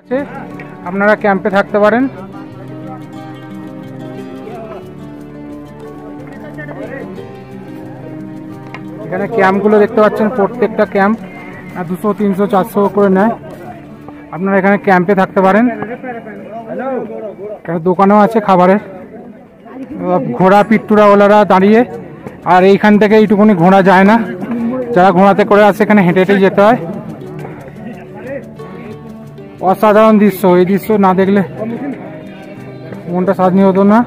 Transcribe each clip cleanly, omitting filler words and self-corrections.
আছে, আপনারা ক্যাম্পে থাকতে পারেন। এখানে ক্যাম্পগুলো দেখতে পাচ্ছেন, প্রত্যেকটা ক্যাম্প 200, 300, 400 করে নেয়। আপনারা এখানে ক্যাম্পে থাকতে পারেন। এখানে দোকানও আছে খাবারের। ঘোড়া পিট্টুরাওয়ালারা দাঁড়িয়ে, আর এইখান থেকে এইটুকুনি ঘোড়া যায় না, যারা ঘোড়াতে করে আসে এখানে হেঁটে হেঁটেই যেতে হয়। অসাধারণ দৃশ্য, এই দৃশ্য না দেখলে মনটা স্বাধীন হতো না।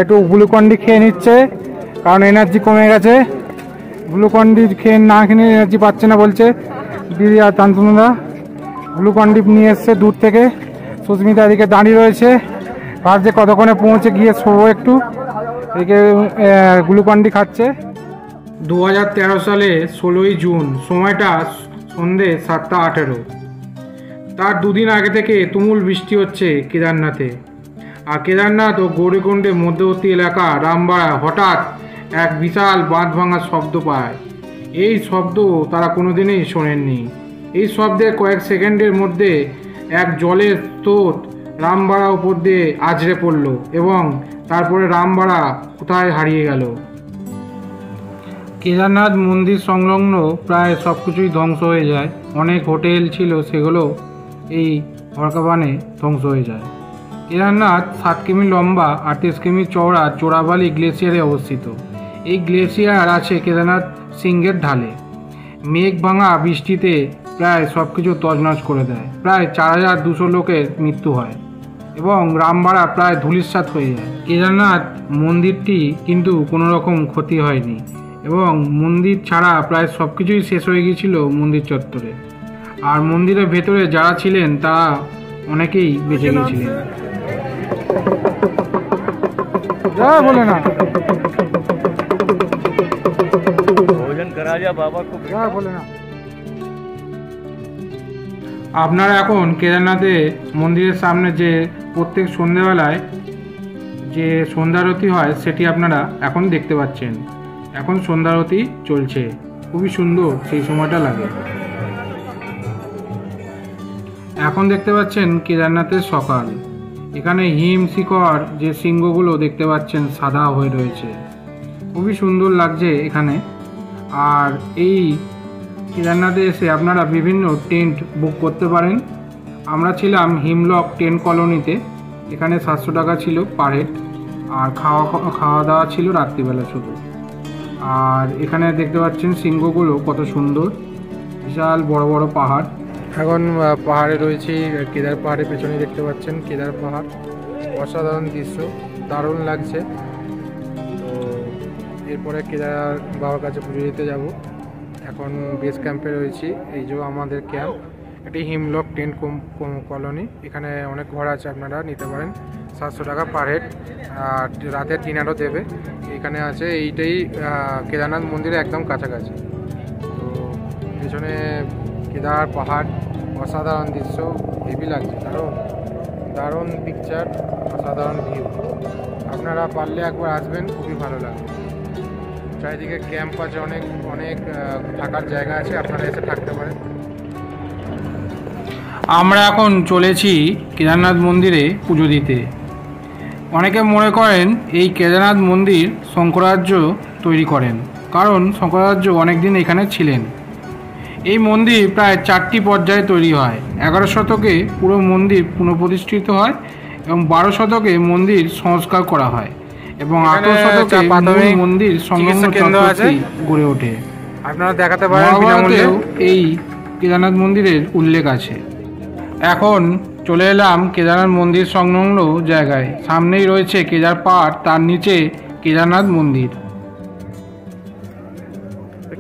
একটু গ্লুকন্ডি খেয়ে নিচ্ছে, কারণ এনার্জি কমে গেছে। গ্লুকন্ডি খেয়ে না খেয়ে এনার্জি পাচ্ছে না বলছে দিদি আর তান্তনুদা। গ্লুকন্ডি নিয়ে এসছে দূর থেকে। সুস্মিতা এদিকে দাঁড়িয়ে রয়েছে, ভাবছে কতক্ষণে পৌঁছে গিয়ে শোবো একটু। এদিকে গ্লুকন্ডি খাচ্ছে। 2013 সালে 16ই জুন, সময়টা সন্ধে 7:18। তার দুদিন আগে থেকে তুমুল বৃষ্টি হচ্ছে কেদারনাথে। আর কেদারনাথ ও গৌরীকুণ্ডের মধ্যবর্তী এলাকা রামবাড়া হঠাৎ এক বিশাল বাঁধ ভাঙার শব্দ পায়। এই শব্দ তারা কোনোদিনই শোনেননি। এই শব্দের কয়েক সেকেন্ডের মধ্যে এক জলের স্রোত রামবাড়া উপর দিয়ে আছড়ে পড়ল এবং তারপরে রামবাড়া কোথায় হারিয়ে গেল। কেদারনাথ মন্দির সংলগ্ন প্রায় সব কিছুই ধ্বংস হয়ে যায়। অনেক হোটেল ছিল, সেগুলো এই ভরকাবানে ধ্বংস হয়ে যায়। কেদারনাথ 7 কিমি লম্বা, 38 কিমি চওড়া চোরাবালি গ্লেসিয়ারে অবস্থিত। এই গ্লেসিয়ার আছে কেদারনাথ শৃঙ্গের ঢালে। মেঘ ভাঙা বৃষ্টিতে প্রায় সব কিছু তছনছ করে দেয়। প্রায় 4200 লোকের মৃত্যু হয় এবং রামবাড়া প্রায় ধূলিসাৎ হয়ে যায়। কেদারনাথ মন্দিরটি কিন্তু কোনো রকম ক্ষতি হয়নি এবং মন্দির ছাড়া প্রায় সব কিছুই শেষ হয়ে গিয়েছিল মন্দির চত্বরে। আর মন্দিরের ভেতরে যারা ছিলেন তারা অনেকেই বেঁচে গিয়েছিলেন। বলে না আপনারা এখন কেদারনাথে মন্দিরের সামনে যে প্রত্যেক সন্ধ্যেবেলায় যে সন্ধ্যারতি হয় সেটি আপনারা এখন দেখতে পাচ্ছেন। এখন সন্ধ্যারতি চলছে, খুবই সুন্দর সেই সময়টা লাগে। এখন দেখতে পাচ্ছেন কেদারনাথের সকাল। এখানে হিম শিখর যে শৃঙ্গগুলো দেখতে পাচ্ছেন সাদা হয়ে রয়েছে, খুবই সুন্দর লাগছে এখানে। আর এই কেদারনাথে এসে আপনারা বিভিন্ন টেন্ট বুক করতে পারেন। আমরা ছিলাম হিমলক টেন্ট কলোনিতে। এখানে 700 টাকা ছিল পার হেড, আর খাওয়া দাওয়া ছিল রাত্রিবেলা শুধু। আর এখানে দেখতে পাচ্ছেন শৃঙ্গগুলো কত সুন্দর, বিশাল বড় বড় পাহাড়। এখন পাহাড়ে রয়েছে, কেদার পাহাড়ের পেছনে দেখতে পাচ্ছেন কেদার পাহাড়। অসাধারণ দৃশ্য, দারুণ লাগছে। তো এরপরে কেদার বাবার কাছে পুজো দিতে যাব। এখন বেস ক্যাম্পে রয়েছি। এই যে আমাদের ক্যাম্প, এটি হিমলক টেন্ট কলোনি। এখানে অনেক ঘর আছে, আপনারা নিতে পারেন। 700 টাকা পার হেড, আর রাতের ডিনারও দেবে। এখানে আছে, এইটাই কেদারনাথ মন্দিরে একদম কাছাকাছি। তো পেছনে কেদার পাহাড়, অসাধারণ দৃশ্য, হেভি লাগছে, দারুণ দারুণ পিকচার, অসাধারণ ভিউ। আপনারা পারলে একবার আসবেন, খুবই ভালো লাগবে। চারিদিকে ক্যাম্প আছে, অনেক অনেক থাকার জায়গা আছে, আপনারা এসে থাকতে পারেন। আমরা এখন চলেছি কেদারনাথ মন্দিরে পুজো দিতে। অনেকে মনে করেন এই কেদারনাথ মন্দির শঙ্করাচার্য তৈরি করেন, কারণ শঙ্করাচার্য অনেক দিন এখানে ছিলেন। এই মন্দির প্রায় 4টি পর্যায়ে তৈরি হয়। 11 শতকে পুরো মন্দির পুনঃপ্রতিষ্ঠিত হয় এবং 12 শতকে মন্দির সংস্কার করা হয় এবং 18 শতকে মন্দির সংলগ্ন চত্বরটি গড়ে ওঠে। আপনারা দেখাতে পারেন, বিনামূল্যেও এই কেদারনাথ মন্দিরের উল্লেখ আছে। এখন চলে এলাম কেদারনাথ মন্দির সংলগ্ন জায়গায়। সামনেই রয়েছে কেদার পাহাড়, তার নিচে কেদারনাথ মন্দির।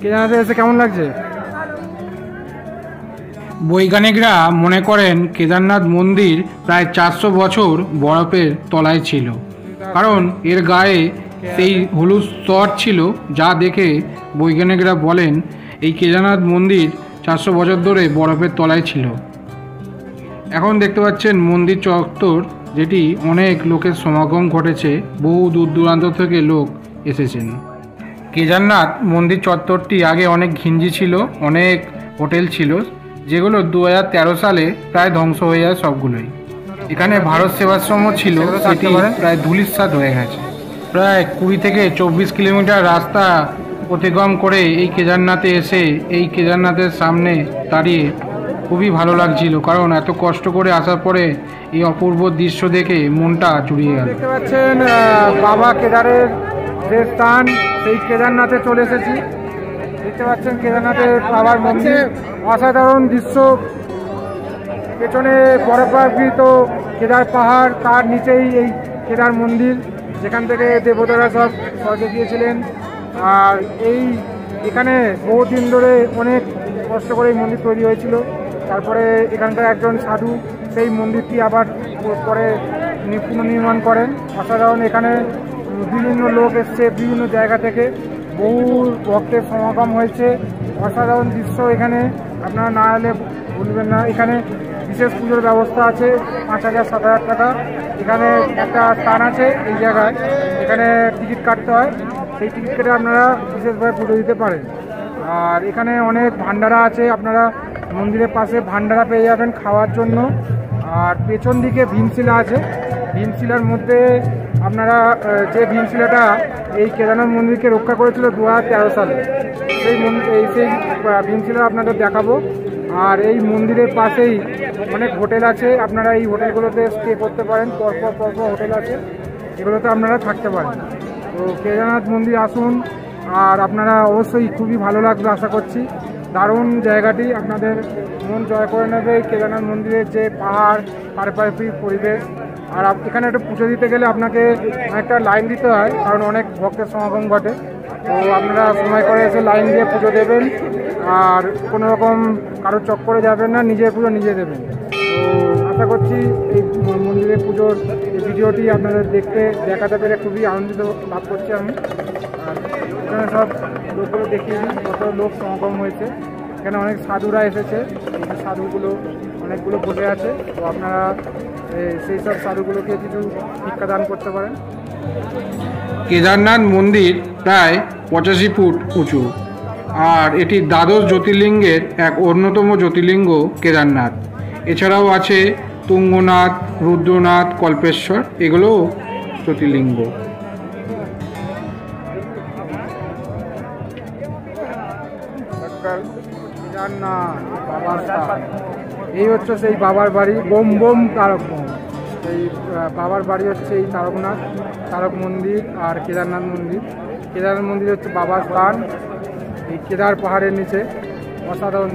কেদারনাথে এসে কেমন লাগছে? বৈজ্ঞানিকরা মনে করেন কেদারনাথ মন্দির প্রায় 400 বছর বরফের তলায় ছিল, কারণ এর গায়ে সেই হলুদ স্তর ছিল, যা দেখে বৈজ্ঞানিকরা বলেন এই কেদারনাথ মন্দির 400 বছর ধরে বরফের তলায় ছিল। এখন দেখতে পাচ্ছেন মন্দির চত্বর, যেটি অনেক লোকের সমাগম ঘটেছে, বহু দূর দূরান্ত থেকে লোক এসেছেন। কেদারনাথ মন্দির চত্বরটি আগে অনেক ঘিঞ্জি ছিল, অনেক হোটেল ছিল, যেগুলো 2013 সালে প্রায় ধ্বংস হয়ে যায় সবগুলোই। এখানে ভারত সেবাশ্রমও ছিল, সেটি প্রায় ধূলিসাৎ হয়ে গেছে। প্রায় 20 থেকে 24 কিলোমিটার রাস্তা অতিক্রম করে এই কেদারনাথে এসে এই কেদারনাথের সামনে দাঁড়িয়ে খুবই ভালো লাগছিল, কারণ এত কষ্ট করে আসার পরে এই অপূর্ব দৃশ্য দেখে মনটা জুড়িয়ে গেল। দেখতে পাচ্ছেন বাবা কেদারের যে স্থান, সেই কেদারনাথে চলে এসেছি। দেখতে পাচ্ছেন কেদারনাথের বাবার মন্দির, অসাধারণ দৃশ্য। পেছনে বরফাবৃত কেদার পাহাড়, তার নিচেই এই কেদার মন্দির, যেখান থেকে দেবতারা সব স্বর্গে গিয়েছিলেন। আর এখানে বহুদিন ধরে অনেক কষ্ট করে এই মন্দির তৈরি হয়েছিল। তারপরে এখানকার একজন সাধু সেই মন্দিরটি আবার পরে পুনর্নির্মাণ করেন। অসাধারণ, এখানে বিভিন্ন লোক এসছে বিভিন্ন জায়গা থেকে, বহু ভক্তের সমাগম হয়েছে। অসাধারণ দৃশ্য এখানে, আপনারা না এলে ভুলবেন না। এখানে বিশেষ পুজোর ব্যবস্থা আছে, 5,000-7,000 টাকা। এখানে একটা স্থান আছে এই জায়গায়, এখানে টিকিট কাটতে হয়, সেই টিকিট কেটে আপনারা বিশেষভাবে পুজো দিতে পারেন। আর এখানে অনেক ভান্ডারা আছে, আপনারা মন্দিরের পাশে ভান্ডারা পেয়ে যাবেন খাওয়ার জন্য। আর পেছন দিকে ভীমশিলা আছে, ভীমশিলার মধ্যে আপনারা যে ভীমশিলাটা এই কেদারনাথ মন্দিরকে রক্ষা করেছিল 2013 সালে, সেই ভীমশিলা আপনাদের দেখাবো। আর এই মন্দিরের পাশেই অনেক হোটেল আছে, আপনারা এই হোটেলগুলোতে স্টে করতে পারেন, পরপর হোটেল আছে, এগুলোতে আপনারা থাকতে পারেন। তো কেদারনাথ মন্দির আসুন, আর আপনারা অবশ্যই খুবই ভালো লাগবে আশা করছি। দারুণ জায়গাটি, আপনাদের মন জয় করে নেবে কেদারনাথ মন্দিরের যে পাহাড়, পারিপার্শ্বিক পরিবেশ। আর এখানে একটা পুজো দিতে গেলে আপনাকে অনেকটা লাইন দিতে হয়, কারণ অনেক ভক্তের সমাগম ঘটে। তো আপনারা সময় করে এসে লাইন দিয়ে পুজো দেবেন, আর কোনো রকম কারো চক্করে যাবেন না, নিজের পুজো নিজে দেবেন। তো আশা করছি এই মন্দিরের পুজোর ভিডিওটি আপনাদের দেখাতে পেরে খুবই আনন্দিত লাভ করছি আমি। আর এখানে সব লোকগুলো দেখিয়ে দিই কত লোক সমাগম হয়েছে। এখানে অনেক সাধুরা এসেছে, এই সাধুগুলো অনেকগুলো বসে আছে। তো আপনারা সেই সব সাধুগুলোকে কিছু শিক্ষাদান করতে পারেন। কেদারনাথ মন্দির প্রায় 85 ফুট উঁচু, আর এটি দ্বাদশ জ্যোতির্লিঙ্গের এক অন্যতম জ্যোতির্লিঙ্গ কেদারনাথ। এছাড়াও আছে তুঙ্গনাথ, রুদ্রনাথ, কল্পেশ্বর, এগুলো জ্যোতির্লিঙ্গ। এই হচ্ছে সেই বাবার বাড়ি, বোম বোম তারক বোম। এই বাবার বাড়ি হচ্ছে এই তারক মন্দির আর কেদারনাথ মন্দির। কেদারনাথ মন্দির হচ্ছে বাবার স্থান, এই কেদার পাহাড়ের নিচে। অসাধারণ।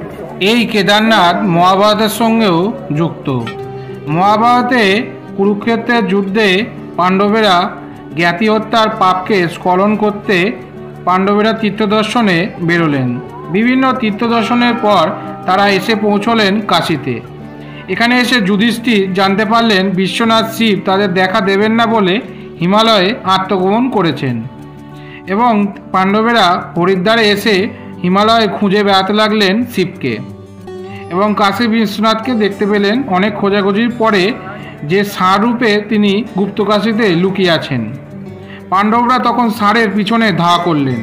এই কেদারনাথ মহাভারতের সঙ্গেও যুক্ত। মহাভারতে কুরুক্ষেত্রের যুদ্ধে পাণ্ডবেরা জ্ঞাতি হত্যার পাপকে স্খলন করতে পাণ্ডবেরা তীর্থদর্শনে বেরোলেন। বিভিন্ন তীর্থদর্শনের পর তারা এসে পৌঁছলেন কাশীতে। এখানে এসে যুধিষ্ঠির জানতে পারলেন বিশ্বনাথ শিব তাদের দেখা দেবেন না বলে হিমালয়ে আত্মগোপন করেছেন, এবং পাণ্ডবেরা হরিদ্বারে এসে হিমালয়ে খুঁজে বেড়াতে লাগলেন শিবকে, এবং কাশী বিশ্বনাথকে দেখতে পেলেন। অনেক খোঁজাখুঁজির পরে যে ষাঁড় রূপে তিনি গুপ্তকাশীতে লুকিয়ে আছেন। পাণ্ডবরা তখন ষাঁড়ের পিছনে ধাওয়া করলেন,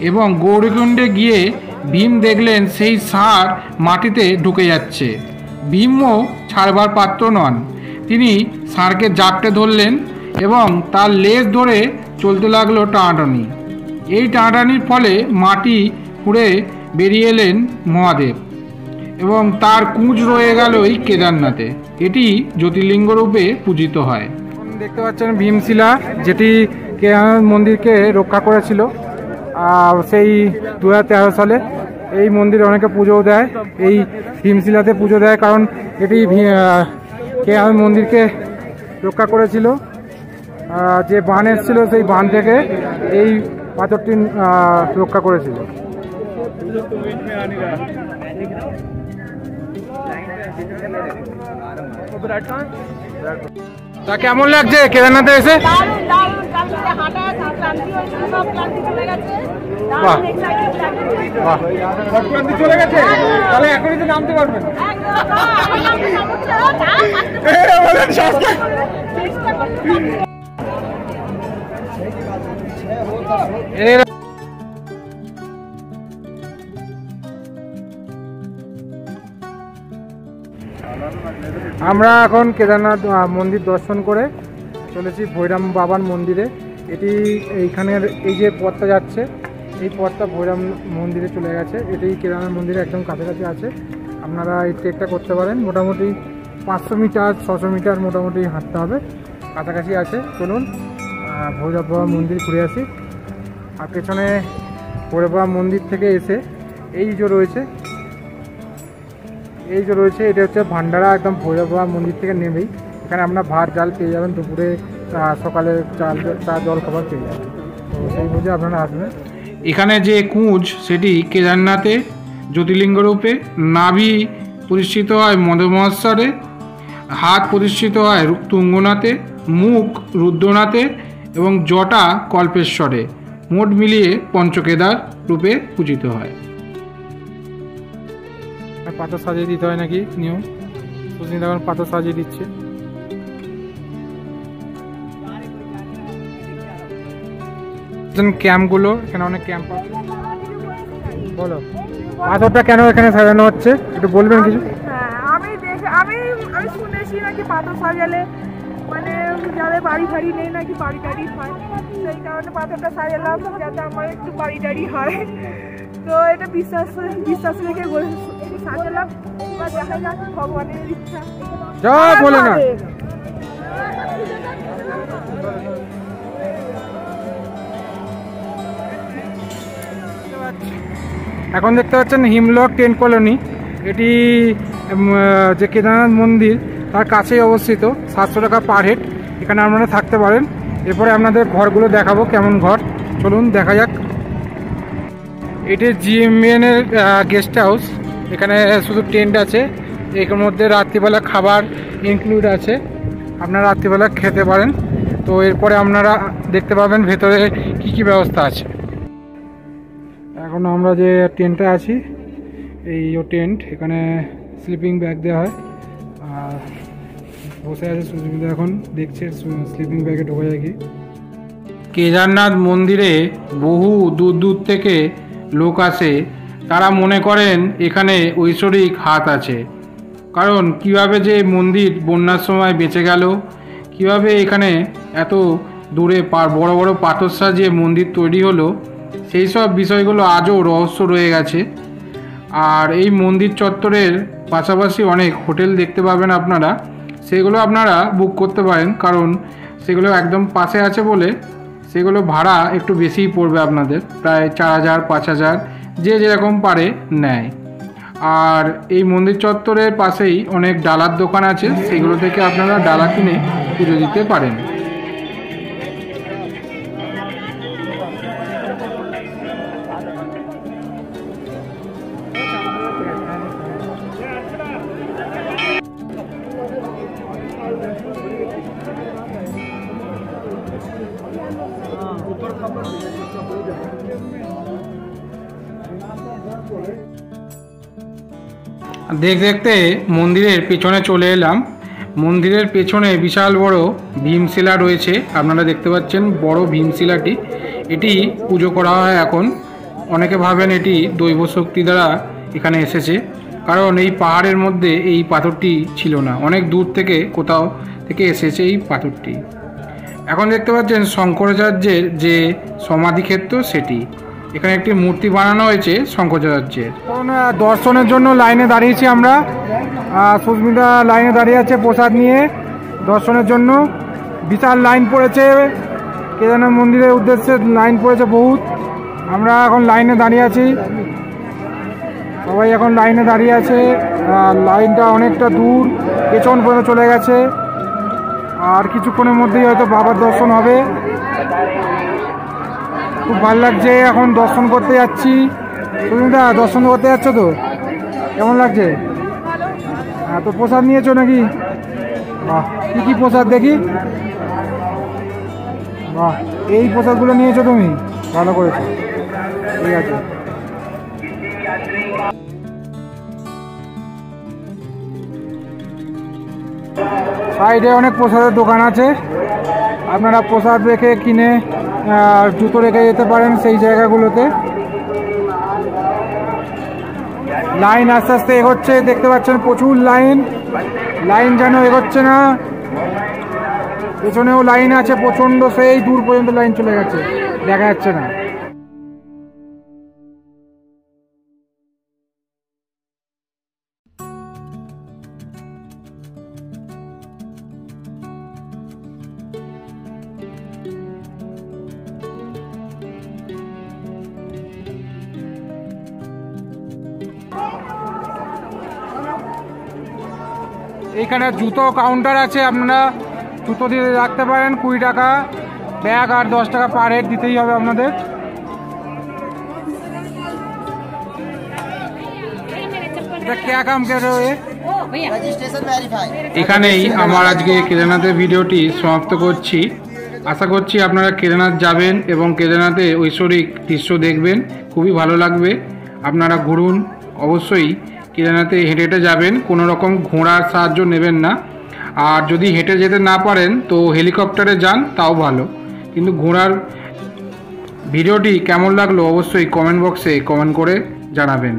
এবং গৌরীকুণ্ডে গিয়ে ভীম দেখলেন সেই ষাঁড় মাটিতে ঢুকে যাচ্ছে। ভীমও ছাড়বার পাত্র নন, তিনি ষাঁড়কে জাপটে ধরলেন এবং তার লেজ ধরে চলতে লাগলো টানাটানি। এই টানাটানির ফলে মাটি খুঁড়ে বেরিয়ে এলেন মহাদেব, এবং তার কুঁজ রয়ে গেল এই কেদারনাথে। এটি জ্যোতির্লিঙ্গ রূপে পূজিত হয়। দেখতে পাচ্ছেন ভীমশিলা, যেটি কেদারনাথ মন্দিরকে রক্ষা করেছিল সেই 2013 সালে। এই মন্দিরে অনেকে পুজোও দেয়, এই ভীমশিলাতে পুজো দেয়, কারণ এটি কেদারনাথ মন্দিরকে রক্ষা করেছিল। যে বান এসেছিল সেই বান থেকে এই পাথরটি রক্ষা করেছিল। তা কেমন লাগছে কেদারনাথে এসে? চলে গেছে, তাহলে এখনই তো নামতে পারবেন। আমরা এখন কেদারনাথ মন্দির দর্শন করে চলেছি ভৈরব বাবার মন্দিরে। এটি এইখানের এই যে পথটা যাচ্ছে, এই পথটা ভৈরব মন্দিরে চলে গেছে। এটি কেদারনাথ মন্দিরে একদম কাছাকাছি আছে। আপনারা এই ট্রেকটা করতে পারেন। মোটামুটি 500 মিটার 600 মিটার মোটামুটি হাঁটতে হবে, কাছাকাছি আছে। চলুন ভৈরব বাবার মন্দির ঘুরে আসি। আর পেছনে ভৈরব বাবার মন্দির থেকে এসে এই যে রয়েছে এটা হচ্ছে ভান্ডারা। একদম ভৈরব বাবার মন্দির থেকে নেমেই এখানে আপনার ভাত ডাল পেয়ে যাবেন, দুপুরে সকালে চা জল খাবার পেয়ে যাবেন। তো সেই বুঝে আপনারা আসবেন। এখানে যে কুঁজ সেটি কেদারনাথে জ্যোতির্লিঙ্গ রূপে, নাভি প্রতিষ্ঠিত হয় মধুমহেশ্বরে, হাত প্রতিষ্ঠিত হয় তুঙ্গনাথে, মুখ রুদ্রনাথে এবং জটা কল্পেশ্বরে। মোট মিলিয়ে পঞ্চকেদার রূপে পূজিত হয়। পাথর সাজিয়ে দিতে হয় নাকি নিয়ম, সুস্মিতা এখন পাথর সাজিয়ে দিচ্ছে। ক্যাম্পগুলো এখানে অনেক ক্যাম্প আছে। বলো পাথরটা কেন এখানে সাজানো হচ্ছে একটু বলবেন কিছু? আমি শুনেছি নাকি পাথর সাজালে মানে যাদের বাড়ি ফাড়ি নেই নাকি বাড়ি টাড়ি হয়, সেই কারণে পাথরটা সাজালাম যাতে আমার একটু বাড়ি টাড়ি হয়। তো এটা বিশ্বাস রেখে সাজালাম। বা দেখা যাক ভগবানের ইচ্ছা। যা বলে না। এখন দেখতে পাচ্ছেন হিমলক টেন্ট কলোনি। এটি যে কেদারনাথ মন্দির তার কাছেই অবস্থিত। 700 টাকা পার হেড এখানে আপনারা থাকতে পারেন। এরপরে আপনাদের ঘরগুলো দেখাবো কেমন ঘর, চলুন দেখা যাক। এটি GMBN এর গেস্ট হাউস। এখানে শুধু টেন্ট আছে, এর মধ্যে রাত্রিবেলা খাবার ইনক্লুড আছে, আপনারা রাত্রিবেলা খেতে পারেন। তো এরপরে আপনারা দেখতে পাবেন ভেতরে কি কি ব্যবস্থা আছে। এখন আমরা যে টেন্টে আছি এই টেন্ট, এখানে স্লিপিং ব্যাগ দেওয়া হয়। আর বসে আছে সুস্মিতা, এখন দেখছে স্লিপিং ব্যাগে ঢোকা যায় কি। কেদারনাথ মন্দিরে বহু দূর দূর থেকে লোক আসে। তারা মনে করেন এখানে ঐশ্বরিক হাত আছে। কারণ কিভাবে যে মন্দির বন্যার সময় বেঁচে গেল, কিভাবে এখানে এত দূরে বড় বড় পাথর সাজিয়ে মন্দির তৈরি হলো, সেই সব বিষয়গুলো আজও রহস্য রয়ে গেছে। আর এই মন্দির চত্বরের পাশাপাশি অনেক হোটেল দেখতে পাবেন আপনারা, সেগুলো আপনারা বুক করতে পারেন। কারণ সেগুলো একদম পাশে আছে বলে সেগুলো ভাড়া একটু বেশিই পড়বে আপনাদের, প্রায় 4000 5000 যে যেরকম পারে নেয়। আর এই মন্দির চত্বরের পাশেই অনেক ডালার দোকান আছে, সেগুলো থেকে আপনারা ডালা কিনে পুজো দিতে পারেন। দেখতে মন্দিরের পেছনে চলে এলাম। মন্দিরের পেছনে বিশাল বড় ভীমশিলা রয়েছে, আপনারা দেখতে পাচ্ছেন বড় ভীমশিলাটি। এটি পুজো করা হয় এখন। অনেকে ভাবেন এটি দৈব শক্তি দ্বারা এখানে এসেছে, কারণ এই পাহাড়ের মধ্যে এই পাথরটি ছিল না, অনেক দূর থেকে কোথাও থেকে এসেছে এই পাথরটি। এখন দেখতে পাচ্ছেন শঙ্করাচার্যের যে সমাধিক্ষেত্র সেটি, এখানে একটি মূর্তি বানানো হয়েছে শঙ্করাচার্যের। দর্শনের জন্য লাইনে দাঁড়িয়েছি আমরা। সুস্মিতা লাইনে দাঁড়িয়ে আছে প্রসাদ নিয়ে দর্শনের জন্য। বিশাল লাইন পড়েছে, কেদারনাথ মন্দিরের উদ্দেশ্যে লাইন পড়েছে বহুত। আমরা এখন লাইনে দাঁড়িয়ে আছি, সবাই এখন লাইনে দাঁড়িয়ে আছে। লাইনটা অনেকটা দূর পেছন পর্যন্ত চলে গেছে। আর কিছুক্ষণের মধ্যেই হয়তো বাবার দর্শন হবে। খুব ভালো লাগছে, এখন দর্শন করতে যাচ্ছি। সুস্মিতা দর্শন করতে যাচ্ছ তো, কেমন লাগছে? হ্যাঁ, তো প্রসাদ নিয়েছো নাকি? বাহ, কী কী প্রসাদ দেখি? বাহ, এই প্রসাদগুলো নিয়েছো তুমি, ভালো করেছো, ঠিক আছে। সাইডে অনেক প্রসাদের দোকান আছে, আপনারা প্রসাদ রেখে কিনে জুতো রেখে যেতে পারেন সেই জায়গাগুলোতে। লাইন আস্তে আস্তে এগোচ্ছে, দেখতে পাচ্ছেন প্রচুর লাইন। লাইন যেন এগোচ্ছে না, পেছনেও লাইন আছে প্রচন্ড, সেই দূর পর্যন্ত লাইন চলে গেছে, দেখা যাচ্ছে না। এইখানে জুতো কাউন্টার আছে, আপনারা জুতো দিয়ে রাখতে পারেন। 20 টাকা ব্যাগ আর 10 টাকা পার হেড দিতেই হবে আপনাদের। এখানেই আমার আজকে কেদারনাথের ভিডিওটি সমাপ্ত করছি। আশা করছি আপনারা কেদারনাথ যাবেন এবং কেদারনাথে ঐশ্বরিক দৃশ্য দেখবেন, খুবই ভালো লাগবে। আপনারা ঘুরুন, অবশ্যই কেদারনাথে হেঁটে হেঁটে যাবেন, কোনো রকম ঘোড়ার সাহায্য নেবেন না। আর যদি হেঁটে যেতে না পারেন তো হেলিকপ্টারে যান, তাও ভালো। কিন্তু ঘোড়ার ভিডিওটি কেমন লাগলো অবশ্যই কমেন্ট বক্সে কমেন্ট করে জানাবেন।